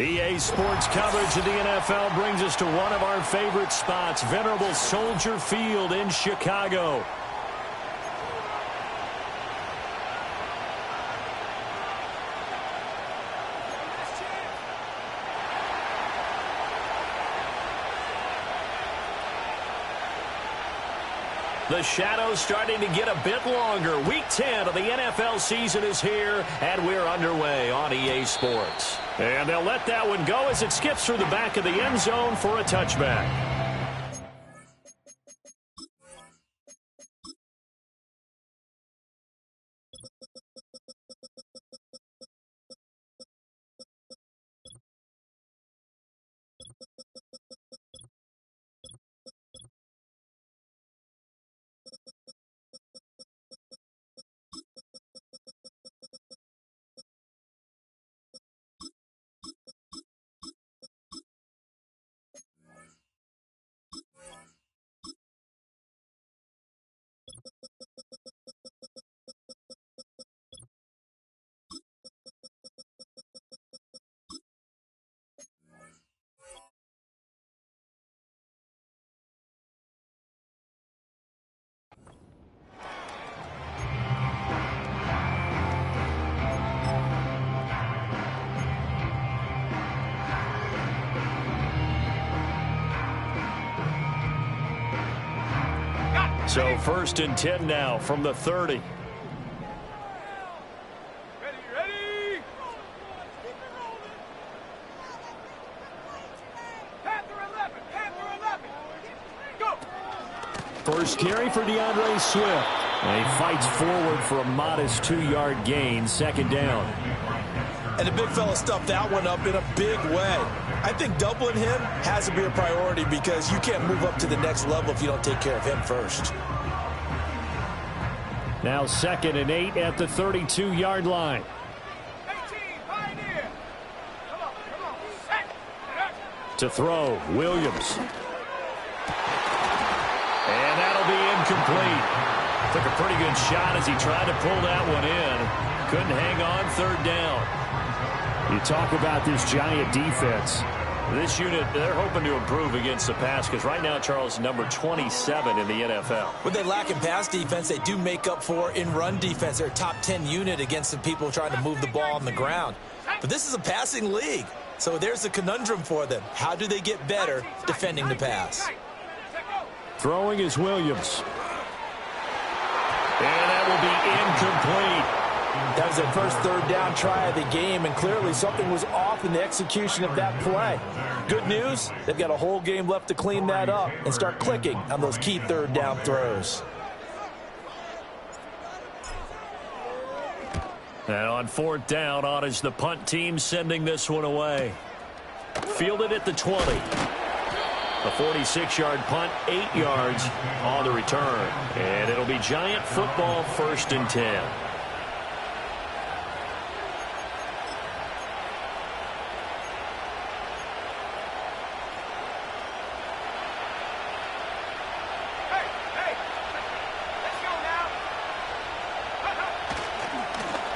EA Sports coverage of the NFL brings us to one of our favorite spots, venerable Soldier Field in Chicago. The shadow's starting to get a bit longer. Week 10 of the NFL season is here, and we're underway on EA Sports. And they'll let that one go as it skips through the back of the end zone for a touchback. So 1st and 10 now from the 30. Ready. Panther 11. Go. First carry for DeAndre Swift. And he fights forward for a modest 2-yard gain, 2nd down. And the big fella stuffed that one up in a big way. I think doubling him has to be a priority because you can't move up to the next level if you don't take care of him first. Now 2nd and 8 at the 32-yard line. 18, Pioneer. Come on. Set. To throw, Williams. And that'll be incomplete. Took a pretty good shot as he tried to pull that one in. Couldn't hang on, 3rd down. You talk about this Giant defense. This unit, they're hoping to improve against the pass because right now, Charles, number 27 in the NFL. What they lack in pass defense, they do make up for in run defense. They're a top 10 unit against the people trying to move the ball on the ground. But this is a passing league, so there's a conundrum for them. How do they get better defending the pass? Throwing is Williams. And that will be incomplete. That was their first 3rd down try of the game, and clearly something was off in the execution of that play. Good news, they've got a whole game left to clean that up and start clicking on those key 3rd down throws. And on 4th down, on is the punt team sending this one away. Fielded at the 20. A 46-yard punt, 8 yards on the return. And it'll be Giant football, 1st and 10.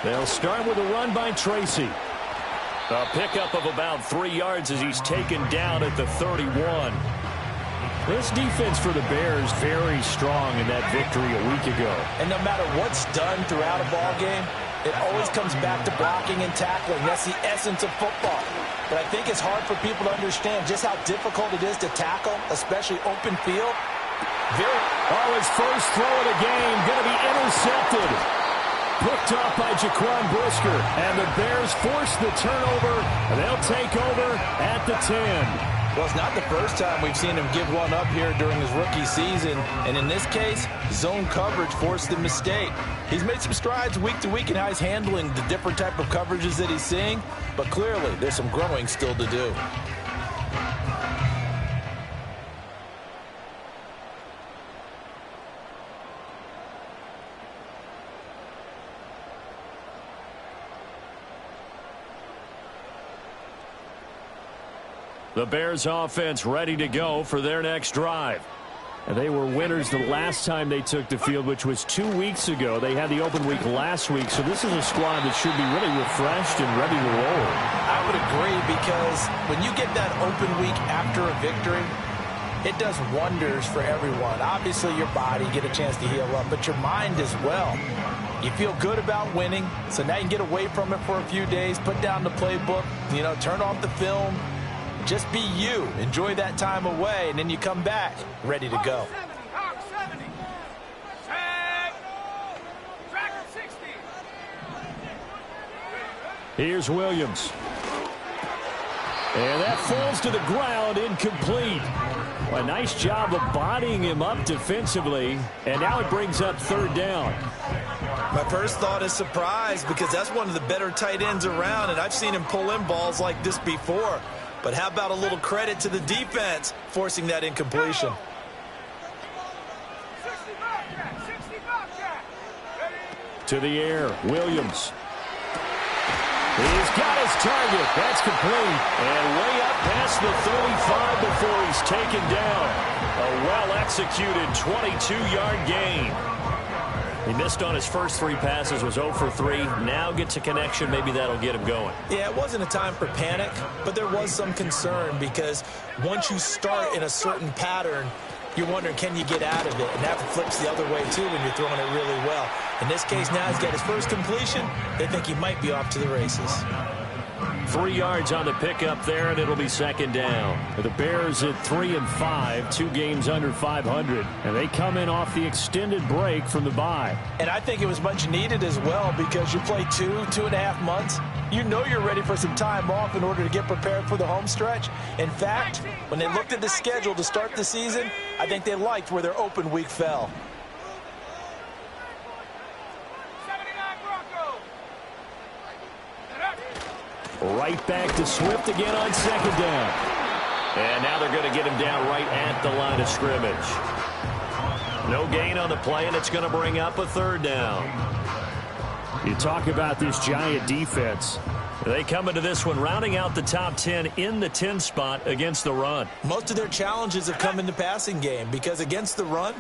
They'll start with a run by Tracy. A pickup of about 3 yards as he's taken down at the 31. This defense for the Bears very strong in that victory a week ago. And no matter what's done throughout a ball game, it always comes back to blocking and tackling. That's the essence of football. But I think it's hard for people to understand just how difficult it is to tackle, especially open field. His first throw of the game going to be intercepted. Picked off by Jaquan Brisker, and the Bears force the turnover, and they'll take over at the 10. Well, it's not the first time we've seen him give one up here during his rookie season, and in this case, zone coverage forced the mistake. He's made some strides week to week in how he's handling the different type of coverages that he's seeing, but clearly there's some growing still to do. The Bears offense ready to go for their next drive. And they were winners the last time they took the field, which was 2 weeks ago. They had the open week last week, so this is a squad that should be really refreshed and ready to roll. I would agree, because when you get that open week after a victory, it does wonders for everyone. Obviously, your body, get a chance to heal up, but your mind as well. You feel good about winning, so now you can get away from it for a few days, put down the playbook, turn off the film. Just be you. Enjoy that time away, and then you come back ready to go. Hawk 70. Tag. Track 60. Here's Williams. And that falls to the ground, incomplete. A nice job of bodying him up defensively, and now it brings up third down. My first thought is surprise, because that's one of the better tight ends around, and I've seen him pull in balls like this before. But how about a little credit to the defense forcing that incompletion? 60 Bobcat. 60 Bobcat. Ready? To the air, Williams. He's got his target. That's complete. And way up past the 35 before he's taken down. A well-executed 22-yard gain. He missed on his first 3 passes, was 0 for 3. Now gets a connection. Maybe that'll get him going. Yeah, it wasn't a time for panic, but there was some concern, because once you start in a certain pattern, you're wondering, can you get out of it? And that flips the other way, too, when you're throwing it really well. In this case, now he's got his first completion. They think he might be off to the races. 3 yards on the pickup there, and it'll be second down. The Bears at 3-5, 2 games under 500, and they come in off the extended break from the bye. And I think it was much needed as well, because you play 2.5 months. You know you're ready for some time off in order to get prepared for the home stretch. In fact, when they looked at the schedule to start the season, I think they liked where their open week fell. 79 Broncos. Right back to Swift again on second down. And now they're going to get him down right at the line of scrimmage. No gain on the play, and it's going to bring up a third down. You talk about this Giant defense. They come into this one rounding out the top 10 in the 10 spot against the run. Most of their challenges have come in the passing game, because against the run,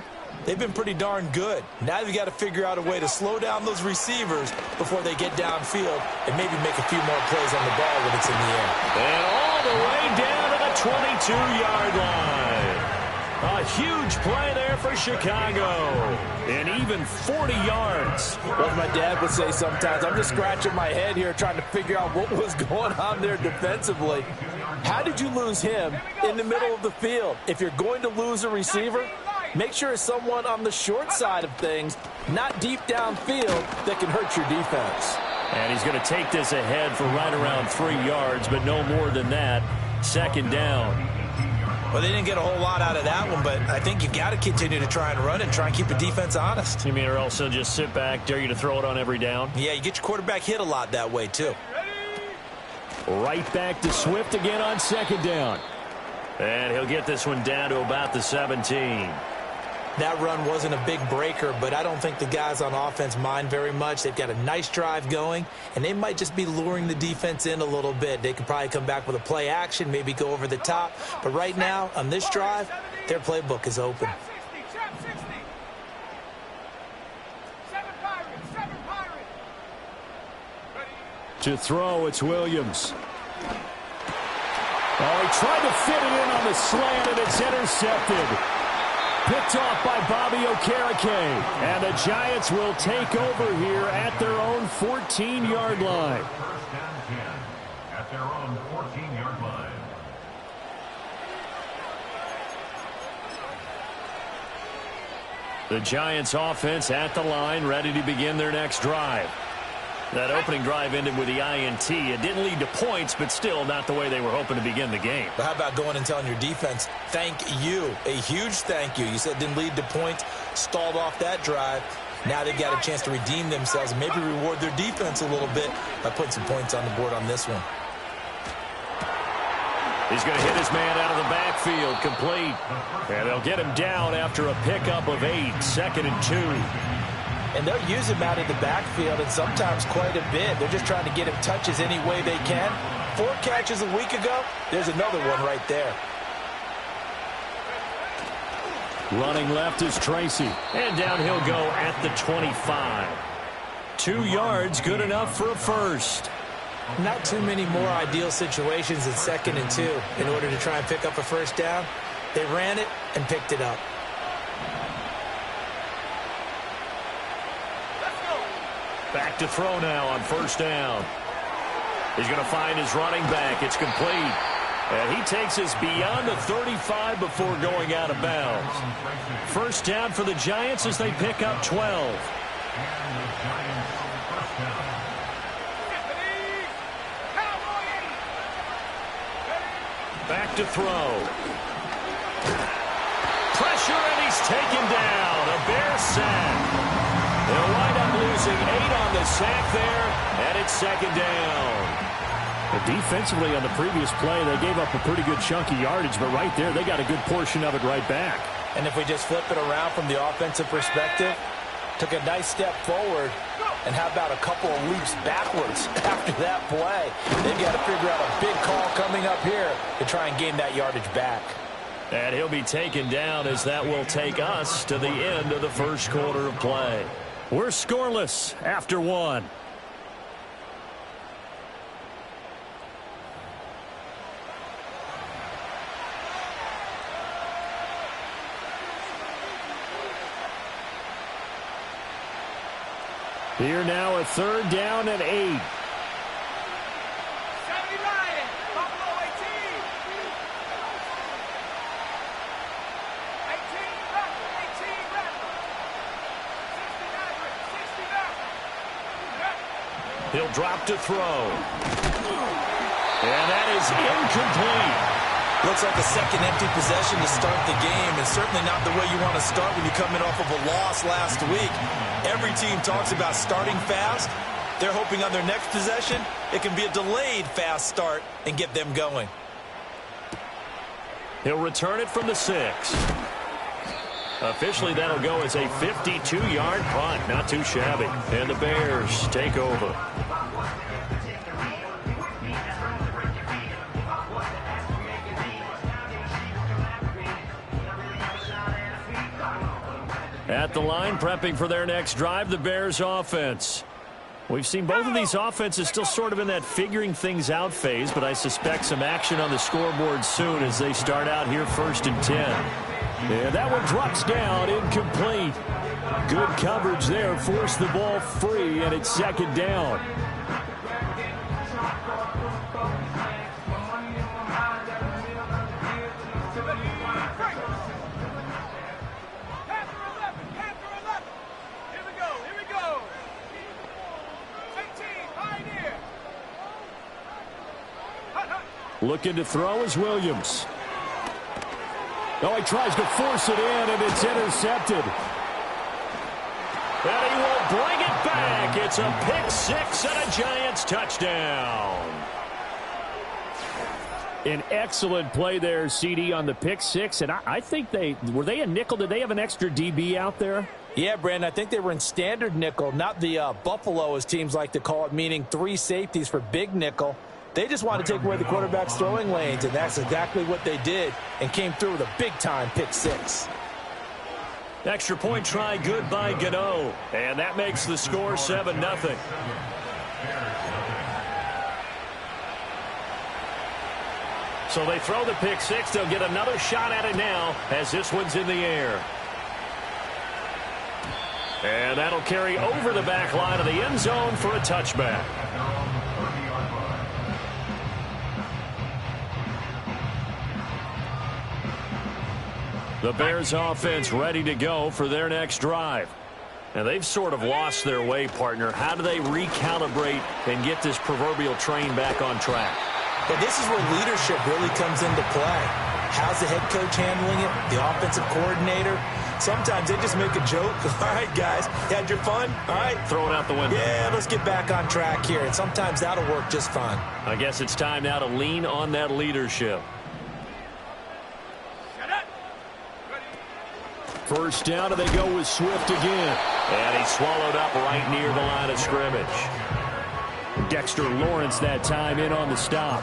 they've been pretty darn good. Now they've got to figure out a way to slow down those receivers before they get downfield and maybe make a few more plays on the ball when it's in the air. And all the way down to the 22-yard line. A huge play there for Chicago. And even 40 yards. What my dad would say sometimes, I'm just scratching my head here trying to figure out what was going on there defensively. How did you lose him in the middle of the field? If you're going to lose a receiver, make sure it's someone on the short side of things, not deep downfield, that can hurt your defense. And he's going to take this ahead for right around 3 yards, but no more than that. Second down. Well, they didn't get a whole lot out of that one, but I think you've got to continue to try and run and try and keep the defense honest. You mean, or else they'll just sit back, dare you to throw it on every down? Yeah, you get your quarterback hit a lot that way, too. Right back to Swift again on second down. And he'll get this one down to about the 17. That run wasn't a big breaker, but I don't think the guys on offense mind very much. They've got a nice drive going, and they might just be luring the defense in a little bit. They could probably come back with a play action, maybe go over the top. But right now, on this drive, their playbook is open. Trap 60. 7 Pirates. 7 Pirates. Ready? To throw, it's Williams. Oh, he tried to fit it in on the slant, and it's intercepted. Picked off by Bobby Okereke. And the Giants will take over here at their own 14-yard line. First down 10 at their own 14-yard line. The Giants offense at the line, ready to begin their next drive. That opening drive ended with the INT. It didn't lead to points, but still not the way they were hoping to begin the game. But how about going and telling your defense, thank you, a huge thank you. You said it didn't lead to points, stalled off that drive. Now they've got a chance to redeem themselves and maybe reward their defense a little bit by putting some points on the board on this one. He's going to hit his man out of the backfield, complete. And they'll get him down after a pickup of 8, 2nd and 2. And they'll use him out of the backfield, and sometimes quite a bit. They're just trying to get him touches any way they can. 4 catches a week ago, there's another one right there. Running left is Tracy. And down he'll go at the 25. 2 yards, good enough for a first. Not too many more ideal situations in 2nd and 2 in order to try and pick up a first down. They ran it and picked it up. Back to throw now on first down. He's going to find his running back. It's complete. And he takes us beyond the 35 before going out of bounds. First down for the Giants as they pick up 12. Back to throw. Pressure, and he's taken down. A Bear sack. They'll wind up losing 8 on the sack there, and it's 2nd down. Defensively on the previous play, they gave up a pretty good chunk of yardage, but right there, they got a good portion of it right back. And if we just flip it around from the offensive perspective, took a nice step forward, and how about a couple of leaps backwards after that play? They've got to figure out a big call coming up here to try and gain that yardage back. And he'll be taken down as that will take us to the end of the first quarter of play. We're scoreless after 1. Here now a 3rd down and 8. 70 Lions, Buffalo 18. 18 left, 18 left. 60 He'll drop to throw. And that is incomplete. Looks like a second empty possession to start the game, and certainly not the way you want to start when you're coming off of a loss last week. Every team talks about starting fast. They're hoping on their next possession, it can be a delayed fast start and get them going. He'll return it from the 6. Officially, that'll go as a 52-yard punt. Not too shabby. And the Bears take over. At the line, prepping for their next drive, the Bears offense. We've seen both of these offenses still sort of in that figuring things out phase, but I suspect some action on the scoreboard soon as they start out here 1st and 10. And that one drops down, incomplete. Good coverage there, forced the ball free, and it's 2nd down. Looking to throw is Williams. Oh, he tries to force it in, and it's intercepted. And he will bring it back. It's a pick 6 and a Giants touchdown. An excellent play there, CD, on the pick 6. And I think were they a nickel? Did they have an extra DB out there? Yeah, Brandon, I think they were in standard nickel, not the Buffalo, as teams like to call it, meaning 3 safeties for big nickel. They just want to take away the quarterback's throwing lanes, and that's exactly what they did and came through with a big-time pick 6. Extra point try, good by Gano. And that makes the score 7-0. So they throw the pick 6. They'll get another shot at it now as this one's in the air. And that'll carry over the back line of the end zone for a touchback. The Bears offense ready to go for their next drive. And they've sort of lost their way, partner. How do they recalibrate and get this proverbial train back on track? Well, this is where leadership really comes into play. How's the head coach handling it? The offensive coordinator? Sometimes they just make a joke. All right, guys, you had your fun? All right. Throw it out the window. Yeah, let's get back on track here. And sometimes that'll work just fine. I guess it's time now to lean on that leadership. First down, and they go with Swift again. And he's swallowed up right near the line of scrimmage. Dexter Lawrence that time in on the stop.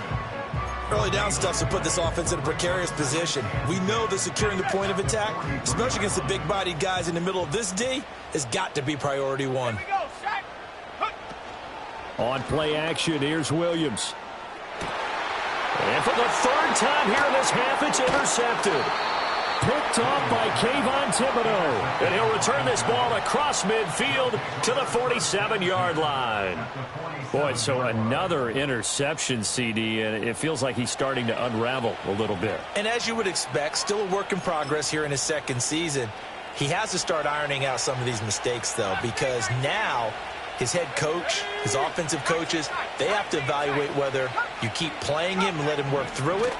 Early down stuff to put this offense in a precarious position. We know that securing the point of attack, especially against the big-bodied guys in the middle of this D, has got to be priority one. Here we go, Shaq. On play action, here's Williams. And for the third time here in this half, it's intercepted. Picked off by Kayvon Thibodeaux. And he'll return this ball across midfield to the 47-yard line. Boy, so another interception, CD, and it feels like he's starting to unravel a little bit. And as you would expect, still a work in progress here in his second season. He has to start ironing out some of these mistakes, though, because now his head coach, his offensive coaches, they have to evaluate whether you keep playing him and let him work through it,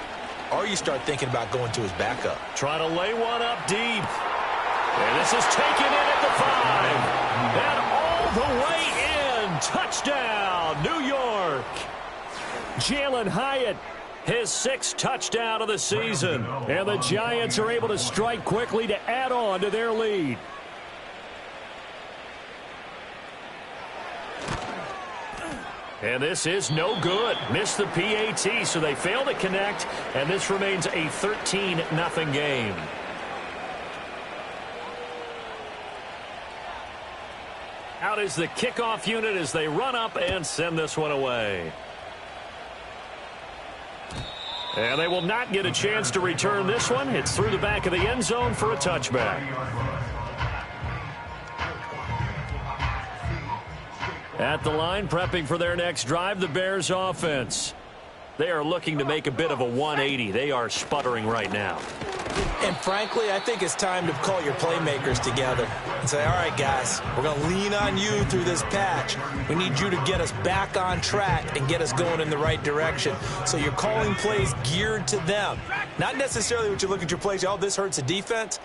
or you start thinking about going to his backup. Trying to lay one up deep. And this is taken in at the 5. And all the way in. Touchdown, New York. Jalen Hyatt, his 6th touchdown of the season. And the Giants are able to strike quickly to add on to their lead. And this is no good. Missed the PAT, so they fail to connect, and this remains a 13-0 game. Out is the kickoff unit as they run up and send this one away. And they will not get a chance to return this one. It's through the back of the end zone for a touchback. At the line, prepping for their next drive, the Bears offense. They are looking to make a bit of a 180. They are sputtering right now. And frankly, I think it's time to call your playmakers together and say, all right, guys, we're going to lean on you through this patch. We need you to get us back on track and get us going in the right direction. So you're calling plays geared to them. Not necessarily what you look at your plays, oh, this hurts the defense.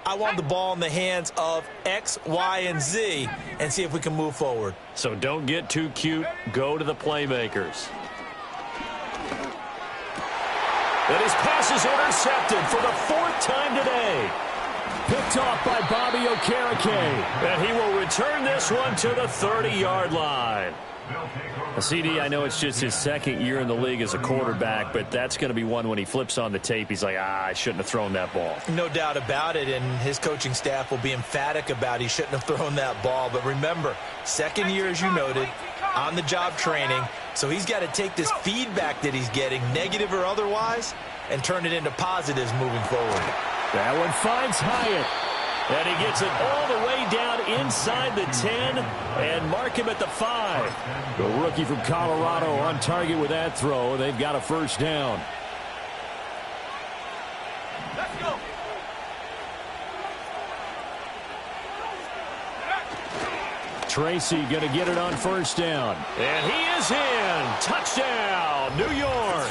I want the ball in the hands of X, Y, and Z and see if we can move forward. So don't get too cute. Go to the playmakers. And his pass is intercepted for the 4th time today. Picked off by Bobby Okereke. And he will return this one to the 30-yard line. CD, I know it's just his 2nd year in the league as a quarterback, but that's going to be one when he flips on the tape, he's like, I shouldn't have thrown that ball. No doubt about it, and his coaching staff will be emphatic about he shouldn't have thrown that ball. But remember, 2nd year, as you noted, on-the-job training, so he's got to take this feedback that he's getting, negative or otherwise, and turn it into positives moving forward. That one finds Hyatt. And he gets it all the way down inside the 10 and mark him at the 5. The rookie from Colorado on target with that throw. They've got a first down. Let's go. Tracy going to get it on first down. And he is in. Touchdown, New York.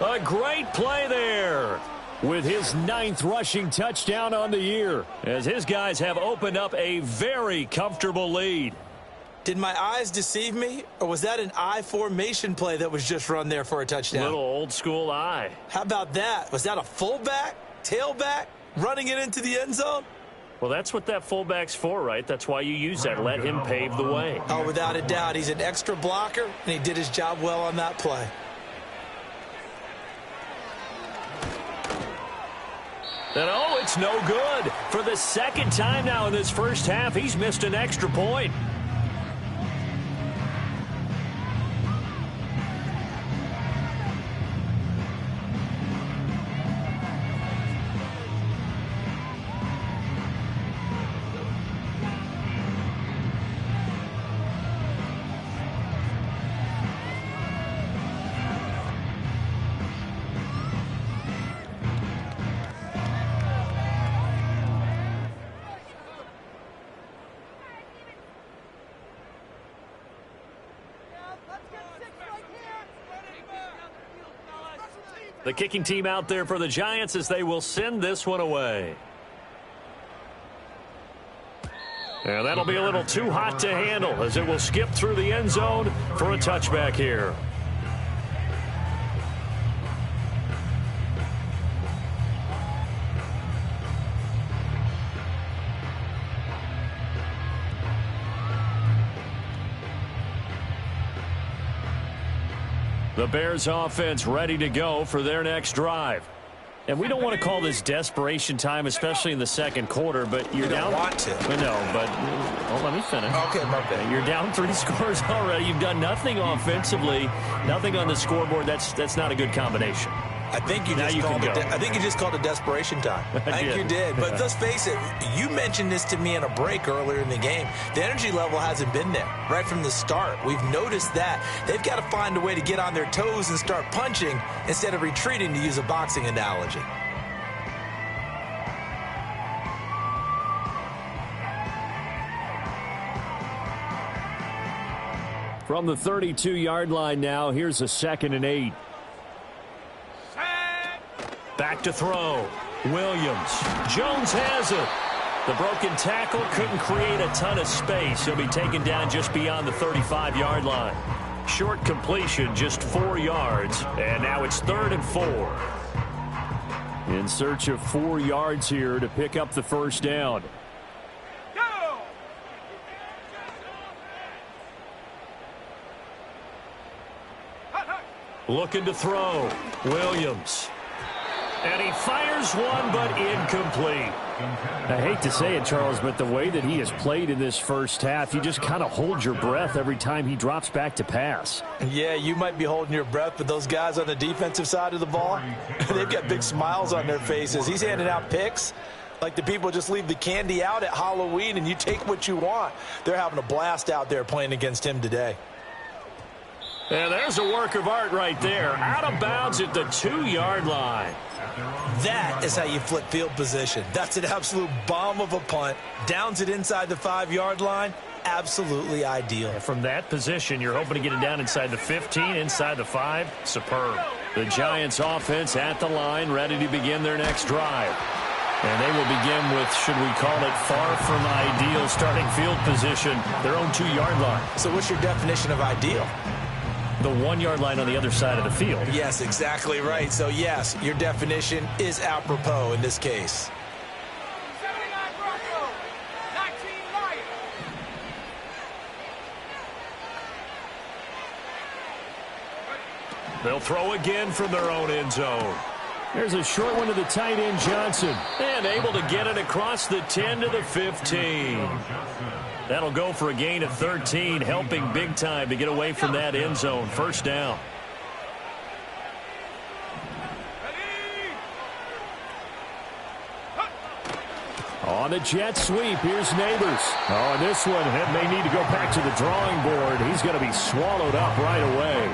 A great play there, with his 9th rushing touchdown on the year, as his guys have opened up a very comfortable lead. Did my eyes deceive me, or was that an I formation play that was just run there for a touchdown? Little old school eye. How about that? Was that a fullback, tailback, running it into the end zone? Well, that's what that fullback's for, right? That's why you use that. Let him pave the way. Oh, without a doubt. He's an extra blocker, and he did his job well on that play. And oh, it's no good. For the 2nd time now in this first half, he's missed an extra point. The kicking team out there for the Giants as they will send this one away. And that'll be a little too hot to handle as it will skip through the end zone for a touchback here. The Bears offense ready to go for their next drive. And we don't want to call this desperation time, especially in the second quarter, but you're down. You don't want to. No, but let me finish. Okay, my bad. You're down 3 scores already. You've done nothing offensively, nothing on the scoreboard. That's not a good combination. I think you just called it desperation time. I think you did. But let's face it, you mentioned this to me in a break earlier in the game. The energy level hasn't been there right from the start. We've noticed that. They've got to find a way to get on their toes and start punching instead of retreating, to use a boxing analogy. From the 32-yard line now, here's a 2nd and 8. Back to throw. Williams. Jones has it. The broken tackle couldn't create a ton of space. He'll be taken down just beyond the 35-yard line. Short completion, just 4 yards. And now it's 3rd and 4. In search of 4 yards here to pick up the first down. Go! Looking to throw. Williams. And he fires one, but incomplete. I hate to say it, Charles, but the way that he has played in this first half, you just kind of hold your breath every time he drops back to pass. Yeah, you might be holding your breath, but those guys on the defensive side of the ball, they've got big smiles on their faces. He's handing out picks like the people just leave the candy out at Halloween and you take what you want. They're having a blast out there playing against him today. And there's a work of art right there. Out of bounds at the 2-yard line. That is how you flip field position. That's an absolute bomb of a punt. Downs it inside the 5-yard line. Absolutely ideal. And from that position, you're hoping to get it down inside the 15, inside the 5. Superb. The Giants offense at the line, ready to begin their next drive. And they will begin with, should we call it, far from ideal starting field position, their own 2-yard line. So what's your definition of ideal? The 1-yard line on the other side of the field. Yes, exactly right. So, yes, your definition is apropos in this case. 79 Bronco, 19 Lions. They'll throw again from their own end zone. There's a short one to the tight end, Johnson. And able to get it across the 10 to the 15. That'll go for a gain of 13, helping big time to get away from that end zone. First down. On the jet sweep, here's Neighbors. Oh, and this one may need to go back to the drawing board. He's going to be swallowed up right away.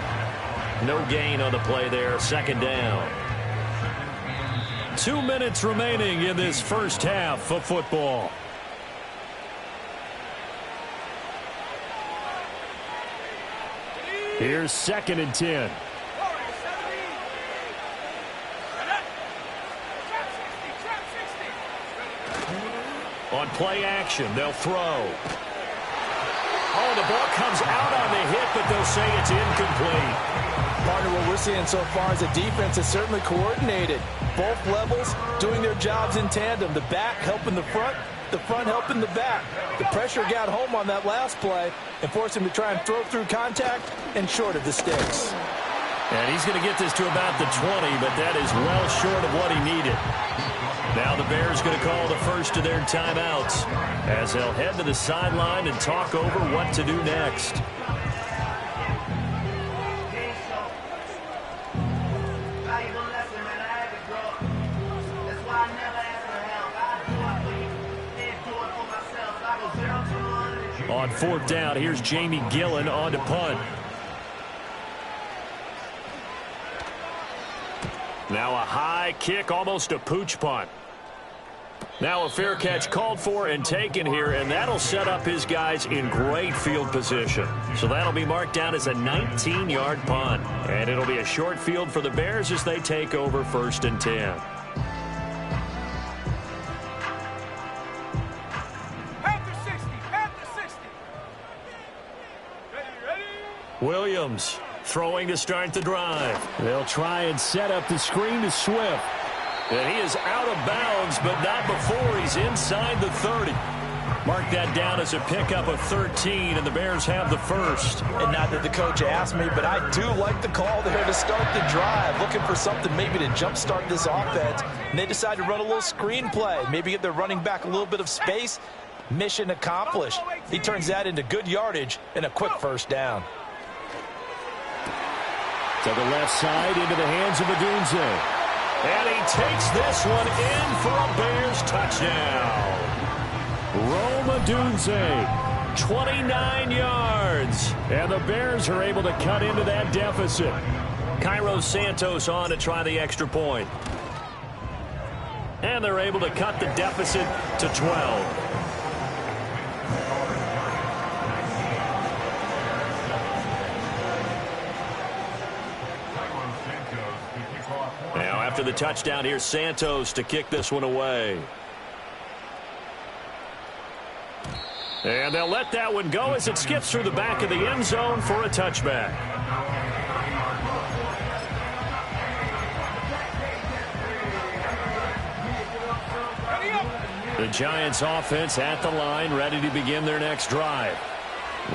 No gain on the play there. 2nd down. 2 minutes remaining in this first half of football. Here's 2nd and 10. On play action, they'll throw. Oh, the ball comes out on the hit, but they'll say it's incomplete. Partner, what we're seeing so far is a defense is certainly coordinated. Both levels doing their jobs in tandem. The back helping the front helping the back. The pressure got home on that last play and forced him to try and throw through contact and short of the sticks. And he's going to get this to about the 20, but that is well short of what he needed. Now the Bears going to call the first of their timeouts as they'll head to the sideline and talk over what to do next. On 4th down, here's Jamie Gillen on to punt. Now a high kick, almost a pooch punt. Now a fair catch called for and taken here, and that'll set up his guys in great field position. So that'll be marked down as a 19-yard punt. And it'll be a short field for the Bears as they take over 1st and 10. Williams throwing to start the drive. They'll try and set up the screen to Swift. And he is out of bounds, but not before he's inside the 30. Mark that down as a pickup of 13, and the Bears have the first. And not that the coach asked me, but I do like the call there to start the drive. Looking for something maybe to jumpstart this offense. And they decided to run a little screen play. Maybe give their running back a little bit of space. Mission accomplished. He turns that into good yardage and a quick first down. To the left side, into the hands of Odunze. And he takes this one in for a Bears touchdown. Rome Odunze, 29 yards. And the Bears are able to cut into that deficit. Cairo Santos on to try the extra point. And they're able to cut the deficit to 12. Now, after the touchdown, here's Santos to kick this one away. And they'll let that one go as it skips through the back of the end zone for a touchback. The Giants offense at the line, ready to begin their next drive.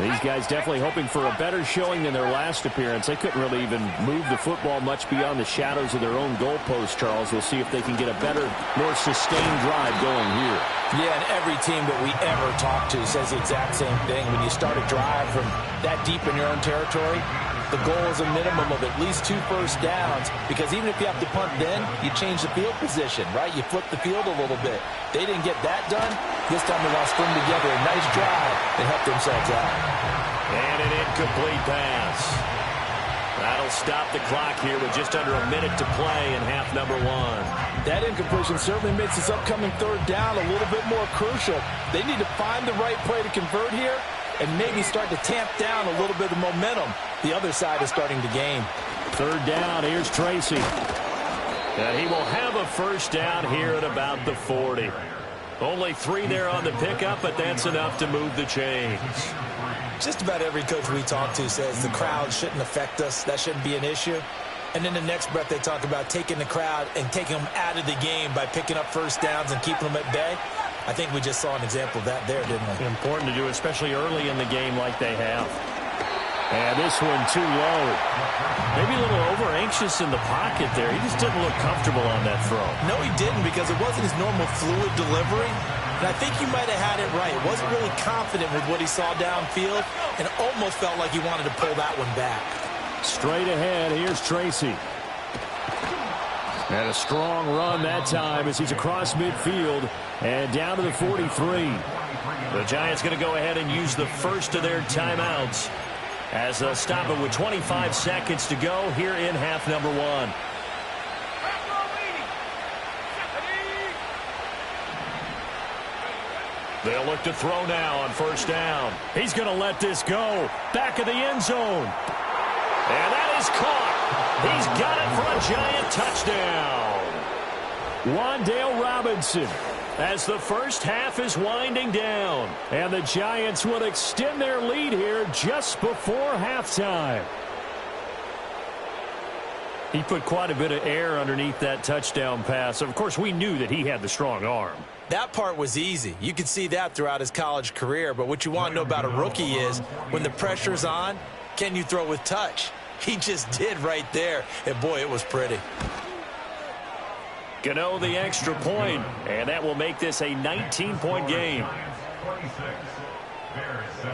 These guys definitely hoping for a better showing than their last appearance. They couldn't really even move the football much beyond the shadows of their own goalpost, Charles. We'll see if they can get a better, more sustained drive going here. Yeah, and every team that we ever talk to says the exact same thing. When you start a drive from that deep in your own territory, the goal is a minimum of at least 2 first downs, because even if you have to punt then, you change the field position, right? You flip the field a little bit. They didn't get that done. This time they want to string together a nice drive and help themselves out. And an incomplete pass. That'll stop the clock here with just under a minute to play in half number 1. That incompletion certainly makes this upcoming third down a little bit more crucial. They need to find the right play to convert here and maybe start to tamp down a little bit of momentum the other side is starting to gain. Third down, here's Tracy. And he will have a first down here at about the 40. Only 3 there on the pickup, but that's enough to move the chains. Just about every coach we talk to says the crowd shouldn't affect us. That shouldn't be an issue. And in the next breath, they talk about taking the crowd and taking them out of the game by picking up first downs and keeping them at bay. I think we just saw an example of that there, didn't we? Important to do, especially early in the game like they have. And this one too low. Maybe a little over-anxious in the pocket there. He just didn't look comfortable on that throw. No, he didn't, because it wasn't his normal fluid delivery. And I think you might have had it right. He wasn't really confident with what he saw downfield and almost felt like he wanted to pull that one back. Straight ahead, here's Tracy. And a strong run that time as he's across midfield and down to the 43. The Giants going to go ahead and use the first of their timeouts as they'll stop it with 25 seconds to go here in half number 1. They'll look to throw now on first down. He's going to let this go. Back of the end zone. And that is caught. He's got it for a Giant touchdown. Wan'Dale Robinson, as the first half is winding down. And the Giants will extend their lead here just before halftime. He put quite a bit of air underneath that touchdown pass. Of course, we knew that he had the strong arm. That part was easy. You could see that throughout his college career. But what you want to know about a rookie is when the pressure's on, can you throw with touch? He just did right there. And, boy, it was pretty. Gano the extra point, and that will make this a 19-point game. 26, Bears 7.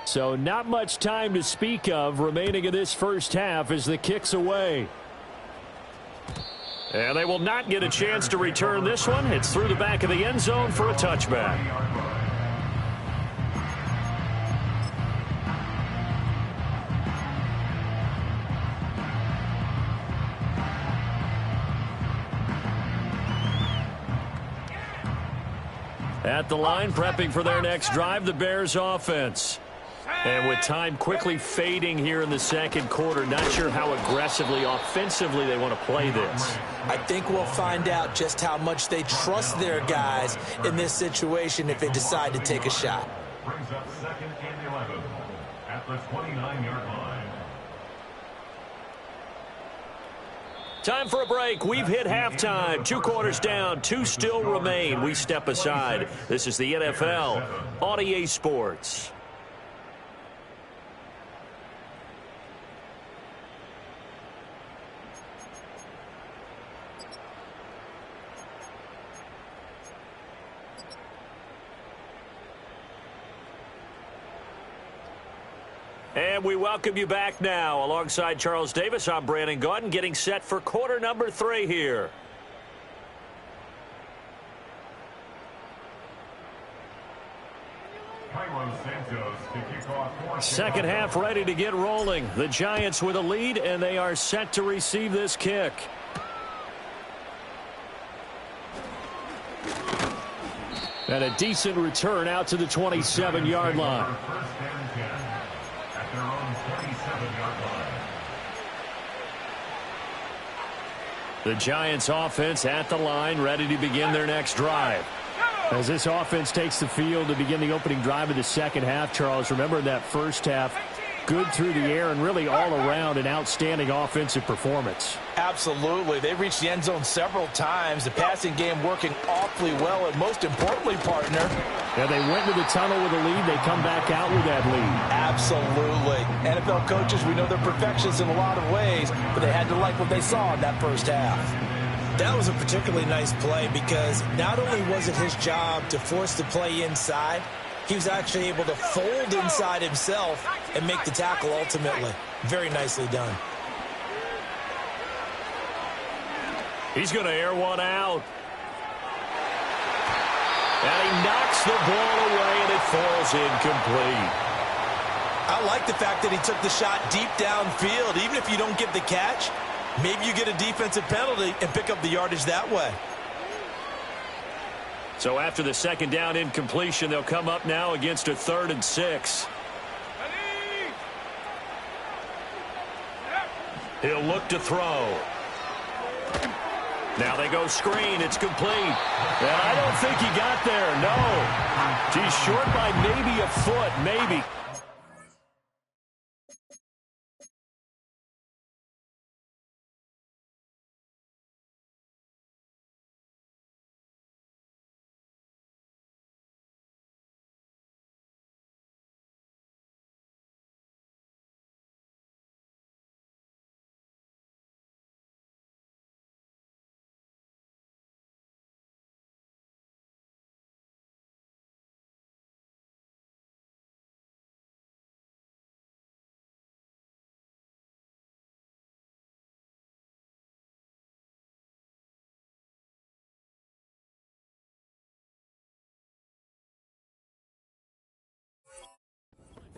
So not much time to speak of remaining in this first half as the kick's away. And they will not get a chance to return this one. It's through the back of the end zone for a touchback. At the line, prepping for their next drive, the Bears offense. And with time quickly fading here in the second quarter, not sure how aggressively, offensively they want to play this. I think we'll find out just how much they trust their guys in this situation if they decide to take a shot. Brings up 2nd and 11 at the 29-yard line. Time for a break. We've hit halftime. 2 quarters down. 2 still remain. We step aside. This is the NFL on EA Sports. And we welcome you back now. Alongside Charles Davis, I'm Brandon Gaudin, getting set for quarter number 3 here. Cairo Santos to kick off. Second half ready to get rolling. The Giants with a lead, and they are set to receive this kick. And a decent return out to the 27-yard line. First and 10 at their own 27-yard line. The Giants offense at the line, ready to begin their next drive. As this offense takes the field to begin the opening drive of the second half, Charles, remember that first half, good through the air and really all around an outstanding offensive performance. Absolutely. They reached the end zone several times. The passing game working awfully well, and most importantly, partner. Yeah, they went to the tunnel with a lead. They come back out with that lead. Absolutely. NFL coaches, we know they're perfectionists in a lot of ways, but they had to like what they saw in that first half. That was a particularly nice play because not only was it his job to force the play inside, he was actually able to fold inside himself and make the tackle ultimately. Very nicely done. He's going to air one out. And he knocks the ball away, and it falls incomplete. I like the fact that he took the shot deep downfield. Even if you don't get the catch, maybe you get a defensive penalty and pick up the yardage that way. So after the second down incompletion, they'll come up now against a 3rd and 6. He'll look to throw. Now they go screen. It's complete. And I don't think he got there. No. He's short by maybe a foot, maybe.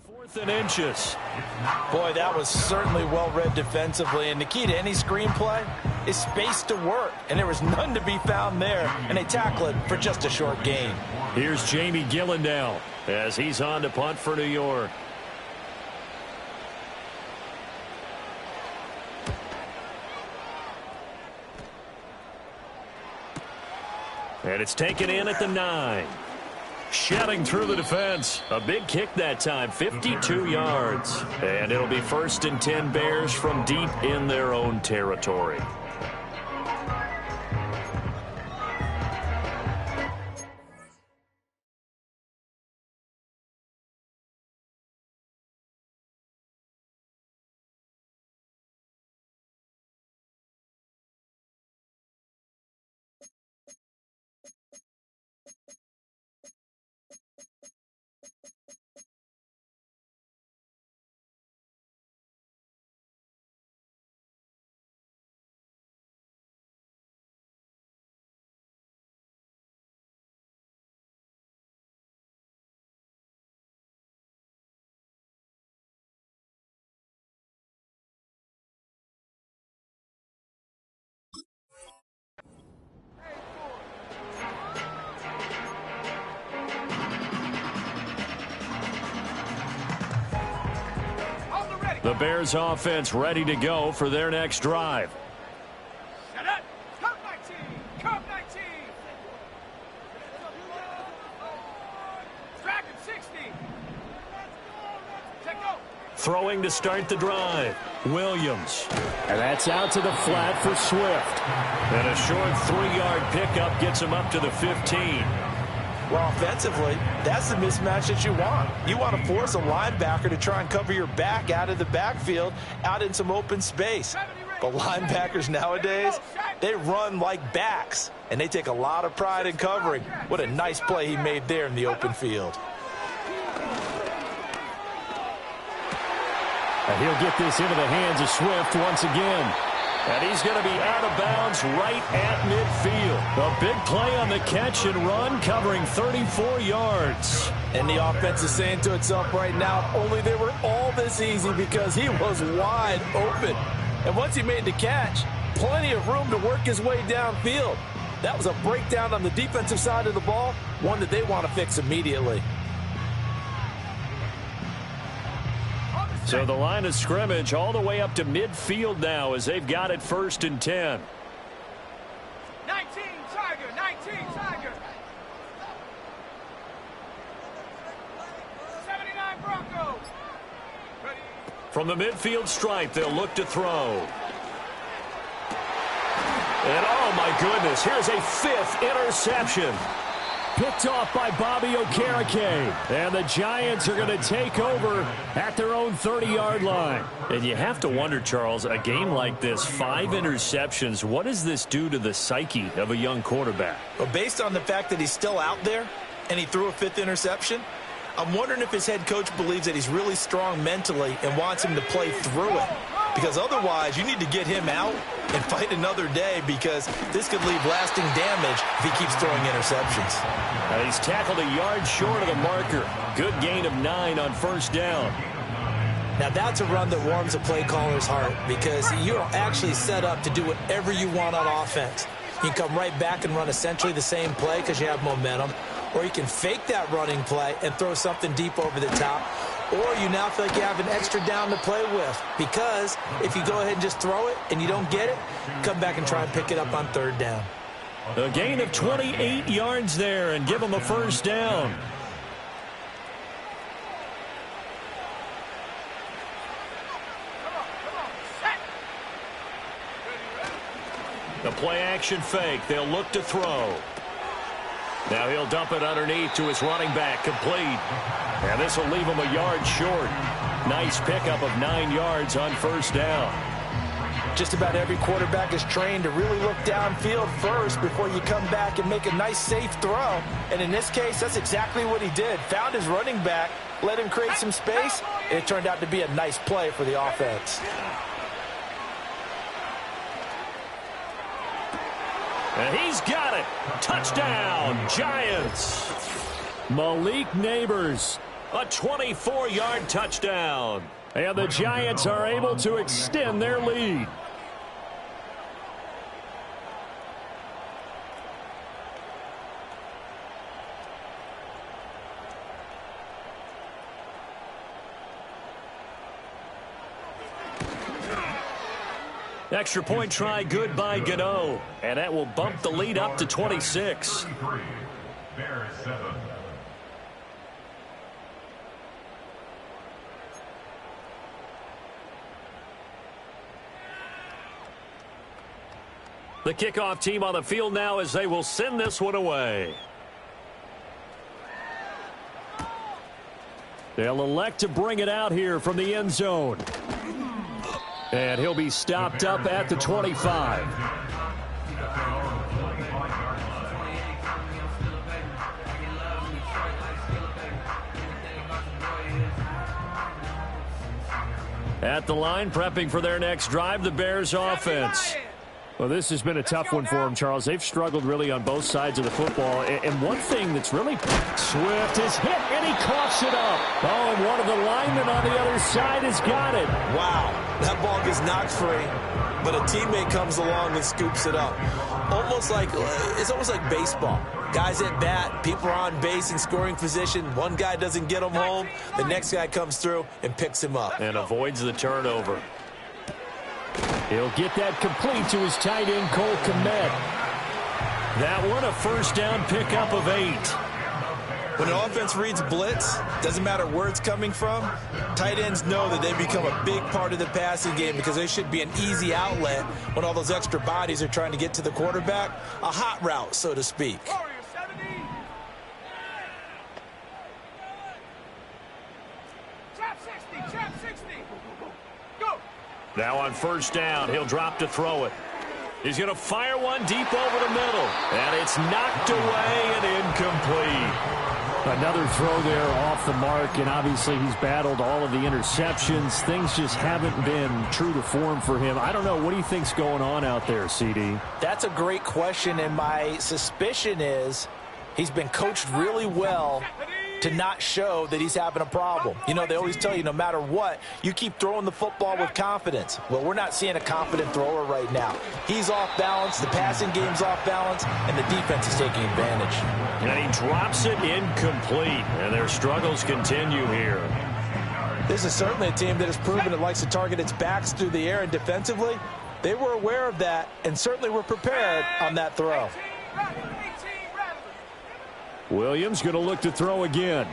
Fourth and inches. Boy, that was certainly well-read defensively. And the key to any screenplay is space to work. And there was none to be found there. And they tackle it for just a short gain. Here's Jamie Gillandale as he's on to punt for New York. And it's taken in at the 9. Shedding through the defense. A big kick that time, 52 yards. And it'll be 1st and 10 Bears from deep in their own territory. The Bears offense ready to go for their next drive. Set up. Come 19. Come 19. Dragon 60. Check go. Throwing to start the drive. Williams. And that's out to the flat for Swift. And a short 3-yard pickup gets him up to the 15. Well, offensively, that's the mismatch that you want. You want to force a linebacker to try and cover your back out of the backfield, out in some open space. But linebackers nowadays, they run like backs, and they take a lot of pride in covering. What a nice play he made there in the open field. And he'll get this into the hands of Swift once again. And he's going to be out of bounds right at midfield. A big play on the catch and run, covering 34 yards. And the offense is saying to itself right now, only they were all this easy because he was wide open. And once he made the catch, plenty of room to work his way downfield. That was a breakdown on the defensive side of the ball, one that they want to fix immediately. So the line of scrimmage all the way up to midfield now as they've got it 1st and 10. 19 Tiger. 19 Tiger. 79 Broncos. Ready. From the midfield stripe, they'll look to throw. And oh my goodness, here's a 5th interception. Picked off by Bobby Okereke. And the Giants are going to take over at their own 30-yard line. And you have to wonder, Charles, a game like this, 5 interceptions, what does this do to the psyche of a young quarterback? Well, based on the fact that he's still out there and he threw a 5th interception, I'm wondering if his head coach believes that he's really strong mentally and wants him to play through it. Because otherwise, you need to get him out and fight another day because this could leave lasting damage if he keeps throwing interceptions. And he's tackled a yard short of the marker. Good gain of 9 on 1st down. Now, that's a run that warms a play caller's heart because you're actually set up to do whatever you want on offense. You can come right back and run essentially the same play because you have momentum, or you can fake that running play and throw something deep over the top, or you now feel like you have an extra down to play with because if you go ahead and just throw it and you don't get it, come back and try and pick it up on 3rd down. A gain of 28 yards there and give them a 1st down. The play action fake. They'll look to throw. Now he'll dump it underneath to his running back, complete. And this will leave him a yard short. Nice pickup of 9 yards on 1st down. Just about every quarterback is trained to really look downfield first before you come back and make a nice, safe throw. And in this case, that's exactly what he did. Found his running back, let him create some space, and it turned out to be a nice play for the offense. And he's got it. Touchdown, Giants. Malik Neighbors, a 24-yard touchdown. And the Giants are able to extend their lead. Extra point try good by Gano. And that will bump the lead up to 26. Bears 7. The kickoff team on the field now as they will send this one away. They'll elect to bring it out here from the end zone. And he'll be stopped up at the 25. At the line, prepping for their next drive, the Bears offense. Well, this has been a tough one for them, Charles. They've struggled really on both sides of the football. And one thing that's really... Swift is hit, and he coughs it up. Oh, and one of the linemen on the other side has got it. Wow, that ball gets knocked free. but a teammate comes along and scoops it up. It's almost like baseball. Guys at bat, people are on base in scoring position. One guy doesn't get him home. The next guy comes through and picks him up. And avoids the turnover. He'll get that complete to his tight end, Cole Kmet. That one a first down pickup of 8. When an offense reads blitz, doesn't matter where it's coming from, tight ends know that they become a big part of the passing game because they should be an easy outlet when all those extra bodies are trying to get to the quarterback. A hot route, so to speak. Trap 60. Go. Now on first down, he'll drop to throw it. He's going to fire one deep over the middle. And it's knocked away and incomplete. Another throw there off the mark, and obviously he's battled all of the interceptions. Things just haven't been true to form for him. I don't know. What do you think's going on out there, CD? That's a great question, and my suspicion is he's been coached really well to not show that he's having a problem. You know, they always tell you no matter what, you keep throwing the football with confidence. Well, we're not seeing a confident thrower right now. He's off balance, the passing game's off balance, and the defense is taking advantage. And he drops it incomplete, and their struggles continue here. This is certainly a team that has proven it likes to target its backs through the air, and defensively, they were aware of that and certainly were prepared on that throw. Williams going to look to throw again.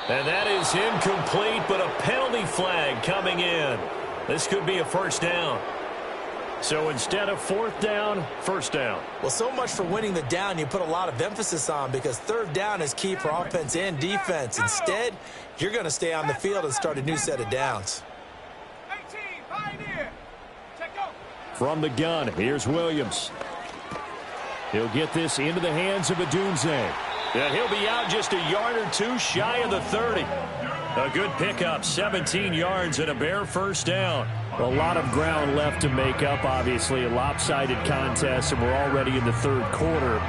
And that is incomplete, but a penalty flag coming in. This could be a first down. So instead of fourth down, first down. Well, so much for winning the down you put a lot of emphasis on because third down is key for offense and defense. Instead, you're going to stay on the field and start a new set of downs. 18, Pioneer. Check go. From the gun, here's Williams. He'll get this into the hands of Odunze. And he'll be out just a yard or two shy of the 30. A good pickup, 17 yards and a bare first down. A lot of ground left to make up, obviously. A lopsided contest, and we're already in the third quarter.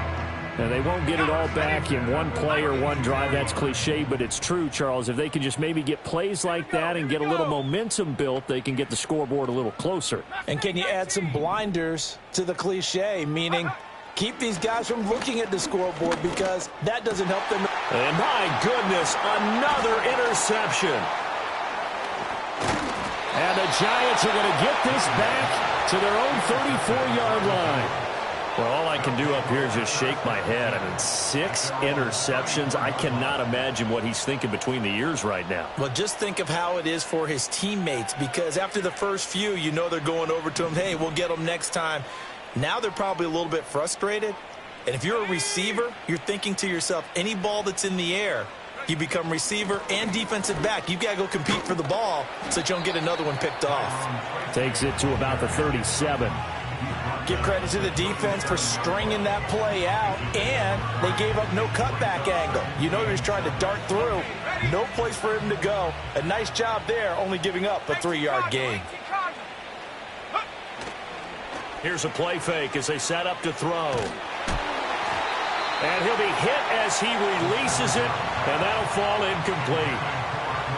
And they won't get it all back in one play or one drive. That's cliche, but it's true, Charles. If they can just maybe get plays like that and get a little momentum built, they can get the scoreboard a little closer. And can you add some blinders to the cliche, meaning keep these guys from looking at the scoreboard because that doesn't help them. And my goodness, another interception. And the Giants are going to get this back to their own 34-yard line. Well, all I can do up here is just shake my head. I mean, 6 interceptions. I cannot imagine what he's thinking between the ears right now. Well, just think of how it is for his teammates because after the first few, you know they're going over to him, hey, we'll get them next time. Now they're probably a little bit frustrated. And if you're a receiver, you're thinking to yourself, any ball that's in the air, you become receiver and defensive back. You've got to go compete for the ball so that you don't get another one picked off. Takes it to about the 37. Give credit to the defense for stringing that play out, and they gave up no cutback angle. You know he was trying to dart through. No place for him to go. A nice job there, only giving up a 3-yard gain. Here's a play fake as they set up to throw. And he'll be hit as he releases it, and that'll fall incomplete.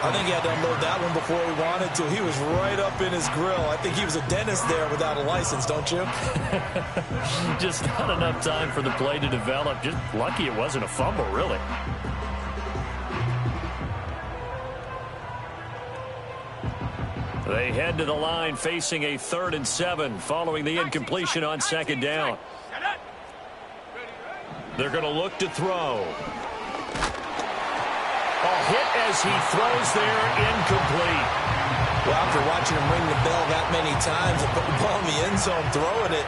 I think he had to unload that one before he wanted to. He was right up in his grill. I think he was a dentist there without a license, don't you? Just not enough time for the play to develop. Just lucky it wasn't a fumble, really. They head to the line facing a 3rd and 7 following the incompletion on second down. They're going to look to throw. A hit as he throws there, incomplete. Well, after watching him ring the bell that many times and put the ball in the end zone, throwing it,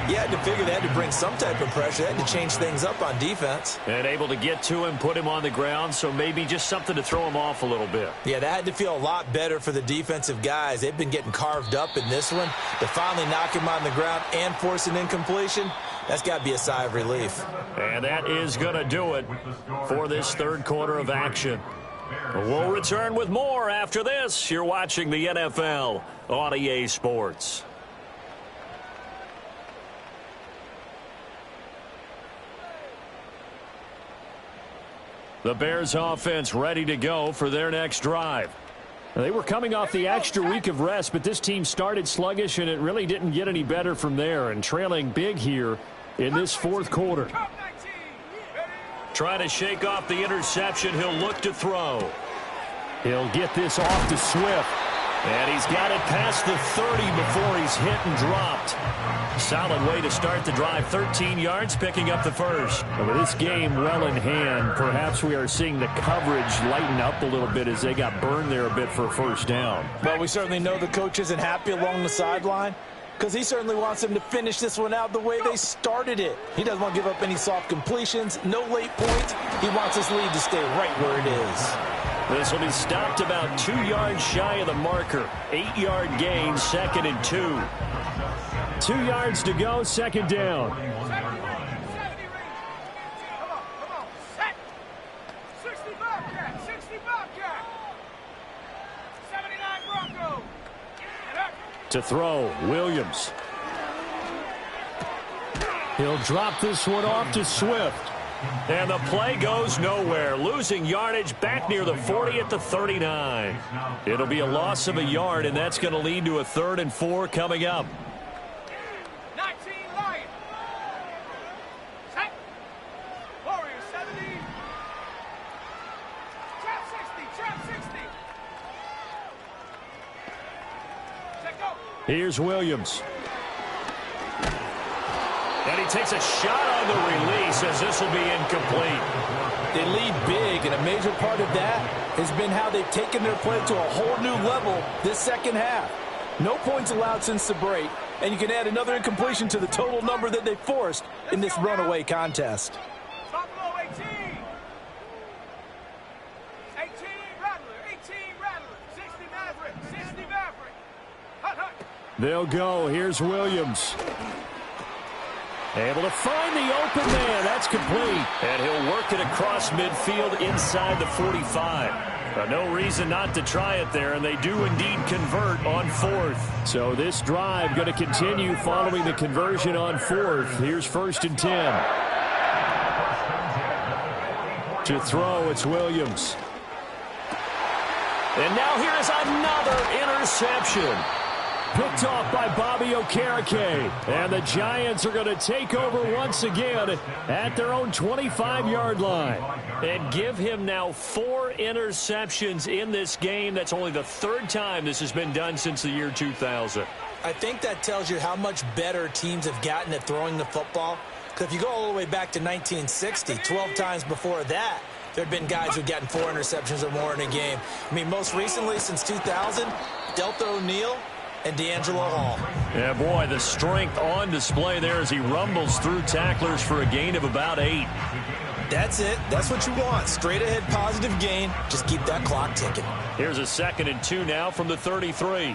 you had to figure they had to bring some type of pressure. They had to change things up on defense. And able to get to him, put him on the ground, so maybe just something to throw him off a little bit. Yeah, that had to feel a lot better for the defensive guys. They've been getting carved up in this one. To finally knock him on the ground and force an incompletion, that's got to be a sigh of relief. And that is going to do it for this third quarter of action. We'll return with more after this. You're watching the NFL on EA Sports. The Bears offense ready to go for their next drive. They were coming off the extra week of rest, but this team started sluggish, and it really didn't get any better from there, and trailing big here in this fourth quarter. Trying to shake off the interception. He'll look to throw. He'll get this off to Swift. And he's got it past the 30 before he's hit and dropped. Solid way to start the drive. 13 yards, picking up the first. And with this game well in hand, perhaps we are seeing the coverage lighten up a little bit as they got burned there a bit for a first down. Well, we certainly know the coach isn't happy along the sideline because he certainly wants them to finish this one out the way they started it. He doesn't want to give up any soft completions, no late points. He wants his lead to stay right where it is. This will be stopped about 2 yards shy of the marker. 8-yard gain, 2nd and 2. 2 yards to go, second down. Come on. Set. 60 Bobcat. 60 Bobcat. 79 Bronco. To throw, Williams. He'll drop this one off to Swift. And the play goes nowhere. Losing yardage back near the 40 at the 39. It'll be a loss of a yard, and that's going to lead to a 3rd and 4 coming up. 19 Lion. Set. Warriors 70. Trap 60. Trap 60. Set go. Here's Williams. And he takes a shot on the release as this will be incomplete. They lead big, and a major part of that has been how they've taken their play to a whole new level this second half. No points allowed since the break, and you can add another incompletion to the total number that they forced in this runaway contest. Top low 18. 18 Rattler. 18 Rattler. 60 Maverick. 60 Maverick. Hut, hut. They'll go. Here's Williams. Able to find the open man. That's complete. And he'll work it across midfield inside the 45. No reason not to try it there, and they do indeed convert on 4th. So this drive going to continue following the conversion on 4th. Here's 1st and 10. To throw, it's Williams. And now here is another interception. Picked off by Bobby Okereke. And the Giants are going to take over once again at their own 25-yard line. And give him now 4 interceptions in this game. That's only the 3rd time this has been done since the year 2000. I think that tells you how much better teams have gotten at throwing the football. Because if you go all the way back to 1960, 12 times before that, there had been guys who'd gotten 4 interceptions or more in a game. I mean, most recently, since 2000, Delta O'Neal and D'Angelo Hall. Yeah, boy, the strength on display there as he rumbles through tacklers for a gain of about 8. That's it. That's what you want. Straight ahead positive gain. Just keep that clock ticking. Here's a 2nd and 2 now from the 33.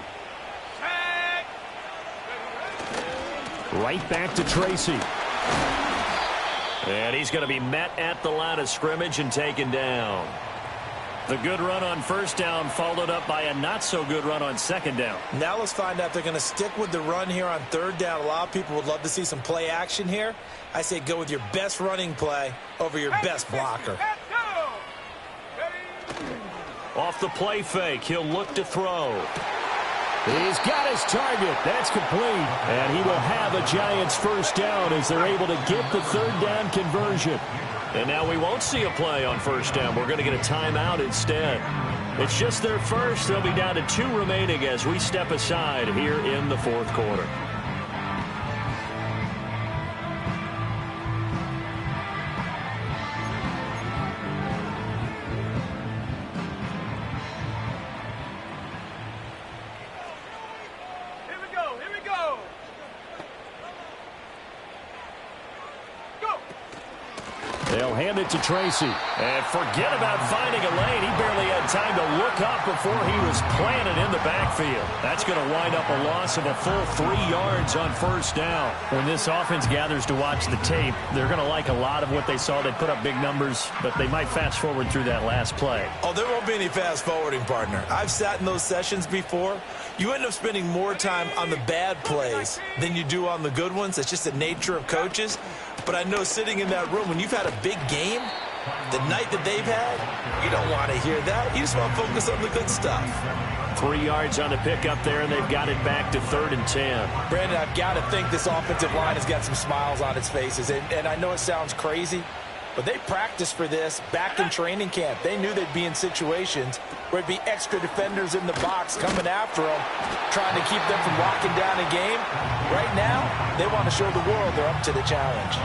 Right back to Tracy. And he's going to be met at the line of scrimmage and taken down. The good run on 1st down followed up by a not-so-good run on 2nd down. Now let's find out if they're going to stick with the run here on 3rd down. A lot of people would love to see some play action here. I say go with your best running play over your best blocker. Off the play fake, he'll look to throw. He's got his target. That's complete. And he will have a Giants 1st down as they're able to get the 3rd down conversion. And now we won't see a play on 1st down. We're going to get a timeout instead. It's just their first. They'll be down to 2 remaining as we step aside here in the 4th quarter. They'll hand it to Tracy. And forget about finding a lane. He barely had time to look up before he was planted in the backfield. That's going to wind up a loss of a full 3 yards on 1st down. When this offense gathers to watch the tape, they're going to like a lot of what they saw. They put up big numbers, but they might fast forward through that last play. Oh, there won't be any fast forwarding, partner. I've sat in those sessions before. You end up spending more time on the bad plays than you do on the good ones. It's just the nature of coaches. But I know sitting in that room, when you've had a big game, The night that they've had, you don't want to hear that. You just want to focus on the good stuff. 3 yards on the pickup there, and they've got it back to 3rd and 10. Brandon, I've got to think this offensive line has got some smiles on its faces. And I know it sounds crazy, but they practiced for this back in training camp. They knew they'd be in situations where it'd be extra defenders in the box coming after them, trying to keep them from locking down a game. Right now, they want to show the world they're up to the challenge.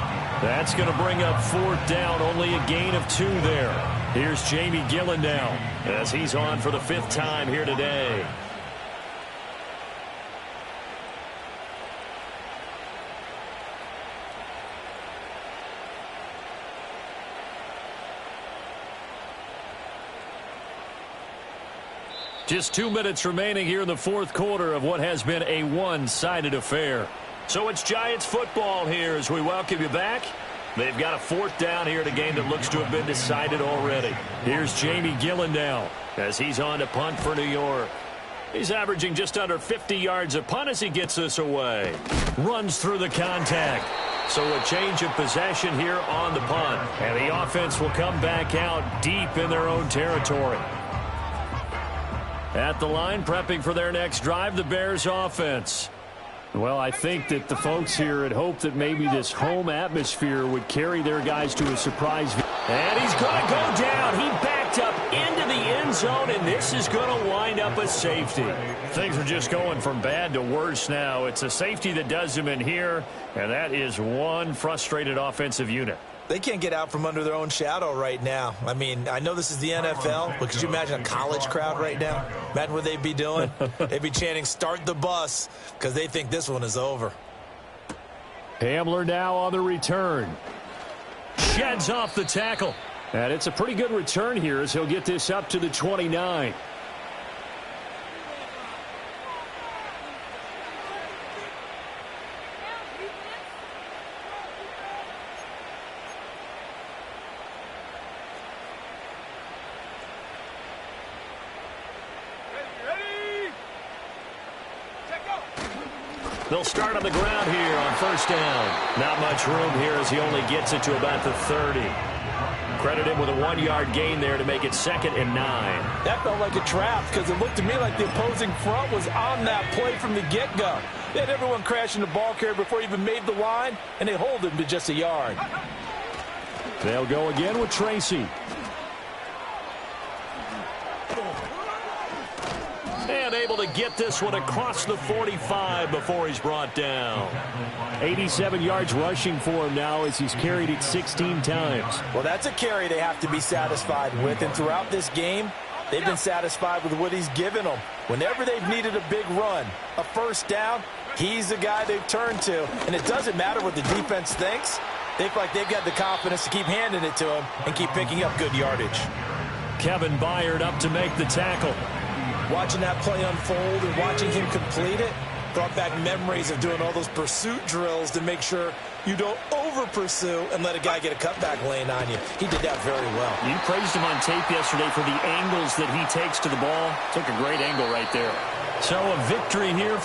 That's going to bring up 4th down, only a gain of 2 there. Here's Jamie Gillen now as he's on for the 5th time here today. Just 2 minutes remaining here in the 4th quarter of what has been a one-sided affair. So it's Giants football here as we welcome you back. They've got a 4th down here in a game that looks to have been decided already. Here's Jamie Gillen now as he's on to punt for New York. He's averaging just under 50 yards a punt as he gets this away. Runs through the contact. So a change of possession here on the punt. And the offense will come back out deep in their own territory. At the line, prepping for their next drive, the Bears offense. Well, I think that the folks here had hoped that maybe this home atmosphere would carry their guys to a surprise. And he's going to go down. He backed up into the end zone, and this is going to wind up a safety. Things are just going from bad to worse now. It's a safety that does them in here, and that is one frustrated offensive unit. They can't get out from under their own shadow right now. I mean, I know this is the NFL, but could you imagine a college crowd right now? Imagine what they'd be doing. They'd be chanting, "Start the bus," because they think this one is over. Hamler now on the return. Sheds off the tackle. And it's a pretty good return here as he'll get this up to the 29. They'll start on the ground here on 1st down. Not much room here as he only gets it to about the 30. Credit him with a 1-yard gain there to make it 2nd and 9. That felt like a trap because it looked to me like the opposing front was on that play from the get-go. They had everyone crashing the ball carrier before he even made the line, and they hold him to just a yard. They'll go again with Tracy. And able to get this one across the 45 before he's brought down. 87 yards rushing for him now as he's carried it 16 times. Well, that's a carry they have to be satisfied with. And throughout this game, they've been satisfied with what he's given them. Whenever they've needed a big run, a 1st down, he's the guy they've turned to. And it doesn't matter what the defense thinks. They feel like they've got the confidence to keep handing it to him and keep picking up good yardage. Kevin Byard up to make the tackle. Watching that play unfold and watching him complete it brought back memories of doing all those pursuit drills to make sure you don't over-pursue and let a guy get a cutback lane on you. He did that very well. You praised him on tape yesterday for the angles that he takes to the ball. Took a great angle right there. So a victory here for